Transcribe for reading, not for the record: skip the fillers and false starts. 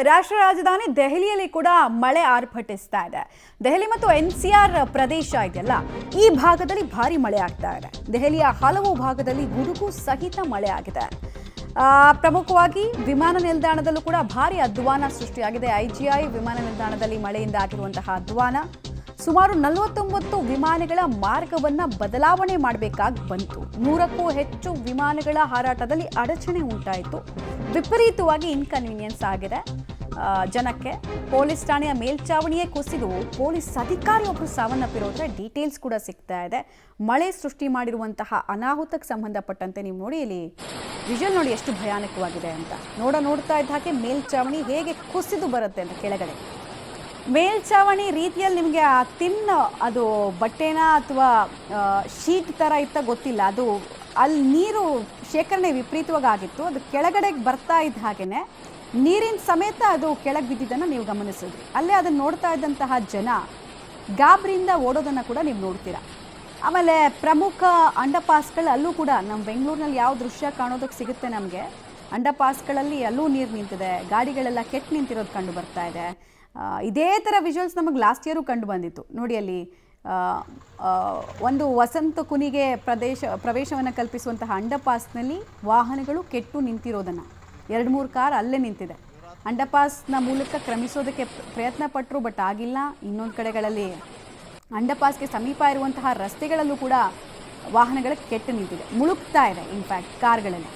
ರಾಷ್ಟ್ರ ರಾಜಧಾನಿ ದೆಹಲಿಯಲ್ಲಿ ಕೂಡ ಮಳೆ ಆರ್ಭಟಿಸ್ತಾ ಇದೆ. ದೆಹಲಿ ಮತ್ತು ಎನ್ಸಿಆರ್ ಪ್ರದೇಶ ಇದೆಯಲ್ಲ, ಈ ಭಾಗದಲ್ಲಿ ಭಾರಿ ಮಳೆ ಆಗ್ತಾ ಇದೆ. ದೆಹಲಿಯ ಹಲವು ಭಾಗದಲ್ಲಿ ಗುಡುಗು ಸಹಿತ ಮಳೆ ಆಗಿದೆ. ಪ್ರಮುಖವಾಗಿ ವಿಮಾನ ನಿಲ್ದಾಣದಲ್ಲೂ ಕೂಡ ಭಾರಿ ಅಧ್ವಾನ ಸೃಷ್ಟಿಯಾಗಿದೆ. ಐಜಿಐ ವಿಮಾನ ನಿಲ್ದಾಣದಲ್ಲಿ ಮಳೆಯಿಂದ ಆಗಿರುವಂತಹ ಅಧ್ವಾನ ಸುಮಾರು 49 ವಿಮಾನಗಳ ಮಾರ್ಗವನ್ನು ಬದಲಾವಣೆ ಮಾಡಬೇಕಾಗಿ ಬಂತು. 100ಕ್ಕೂ ಹೆಚ್ಚು ವಿಮಾನಗಳ ಹಾರಾಟದಲ್ಲಿ ಅಡಚಣೆ ಉಂಟಾಯಿತು. ವಿಪರೀತವಾಗಿ ಇನ್ಕನ್ವೀನಿಯನ್ಸ್ ಆಗಿದೆ ಜನಕ್ಕೆ. ಪೊಲೀಸ್ ಠಾಣೆಯ ಮೇಲ್ಚಾವಣಿಯೇ ಕುಸಿದು ಪೊಲೀಸ್ ಅಧಿಕಾರಿಯೊಬ್ಬರು ಸಾವನ್ನಪ್ಪಿರೋದ್ರ ಡೀಟೇಲ್ಸ್ ಕೂಡ ಸಿಗ್ತಾ ಇದೆ. ಮಳೆ ಸೃಷ್ಟಿ ಮಾಡಿರುವಂತಹ ಅನಾಹುತಕ್ಕೆ ಸಂಬಂಧಪಟ್ಟಂತೆ ನೀವು ನೋಡಿ, ಇಲ್ಲಿ ವಿಜುವಲ್ ನೋಡಿ ಎಷ್ಟು ಭಯಾನಕವಾಗಿದೆ ಅಂತ. ನೋಡ್ತಾ ಇದ್ದ ಹಾಗೆ ಮೇಲ್ಚಾವಣಿ ಹೇಗೆ ಕುಸಿದು ಬರುತ್ತೆ ಅಂತ ಕೆಳಗಡೆ. ಮೇಲ್ಚಾವಣಿ ರೀತಿಯಲ್ಲಿ ನಿಮಗೆ ಆ ಅದು ಬಟ್ಟೆನ ಅಥವಾ ಶೀಟ್ ಥರ ಇತ್ತ ಗೊತ್ತಿಲ್ಲ, ಅದು ಅಲ್ಲಿ ನೀರು ಶೇಖರಣೆ ವಿಪರೀತವಾಗಿ ಆಗಿತ್ತು. ಅದು ಕೆಳಗಡೆಗೆ ಬರ್ತಾ ಇದ್ದ ಹಾಗೆಯೇ ನೀರಿನ ಸಮೇತ ಅದು ಕೆಳಗೆ ಬಿದ್ದಿದ್ದನ್ನು ನೀವು ಗಮನಿಸಿದ್ರಿ. ಅಲ್ಲೇ ಅದನ್ನು ನೋಡ್ತಾ ಇದ್ದಂತಹ ಜನ ಗಾಬರಿಯಿಂದ ಓಡೋದನ್ನು ಕೂಡ ನೀವು ನೋಡ್ತೀರಾ. ಆಮೇಲೆ ಪ್ರಮುಖ ಅಂಡರ್ಪಾಸ್ಗಳು ಅಲ್ಲೂ ಕೂಡ ನಮ್ಮ ಬೆಂಗಳೂರಿನಲ್ಲಿ ಯಾವ ದೃಶ್ಯ ಕಾಣೋದಕ್ಕೆ ಸಿಗುತ್ತೆ ನಮಗೆ, ಅಂಡರ್ಪಾಸ್ಗಳಲ್ಲಿ ಅಲ್ಲೂ ನೀರು ನಿಂತಿದೆ, ಗಾಡಿಗಳೆಲ್ಲ ಕೆಟ್ಟು ನಿಂತಿರೋದು ಕಂಡು ಬರ್ತಾ ಇದೆ. ಇದೇ ಥರ ವಿಜುವಲ್ಸ್ ನಮಗೆ ಲಾಸ್ಟ್ ಇಯರು ಕಂಡು ಬಂದಿತ್ತು ನೋಡಿ. ಅಲ್ಲಿ ಒಂದು ವಸಂತ ಕುನಿಗೆ ಪ್ರವೇಶವನ್ನು ಕಲ್ಪಿಸುವಂತಹ ಅಂಡರ್ಪಾಸ್ನಲ್ಲಿ ವಾಹನಗಳು ಕೆಟ್ಟು ನಿಂತಿರೋದನ್ನು 2-3 ಕಾರ್ ಅಲ್ಲೇ ನಿಂತಿದೆ. ಅಂಡರ್ಪಾಸ್ನ ಮೂಲಕ ಕ್ರಮಿಸೋದಕ್ಕೆ ಪ್ರಯತ್ನ ಪಟ್ಟರು, ಬಟ್ ಆಗಿಲ್ಲ. ಇನ್ನೊಂದು ಕಡೆಗಳಲ್ಲಿ ಅಂಡರ್ಪಾಸ್ಗೆ ಸಮೀಪ ಇರುವಂತಹ ರಸ್ತೆಗಳಲ್ಲೂ ಕೂಡ ವಾಹನಗಳು ಕೆಟ್ಟು ನಿಂತಿದೆ, ಮುಳುಗ್ತಾ ಇದೆ ಇನ್ಫ್ಯಾಕ್ಟ್ ಕಾರ್ಗಳಲ್ಲಿ.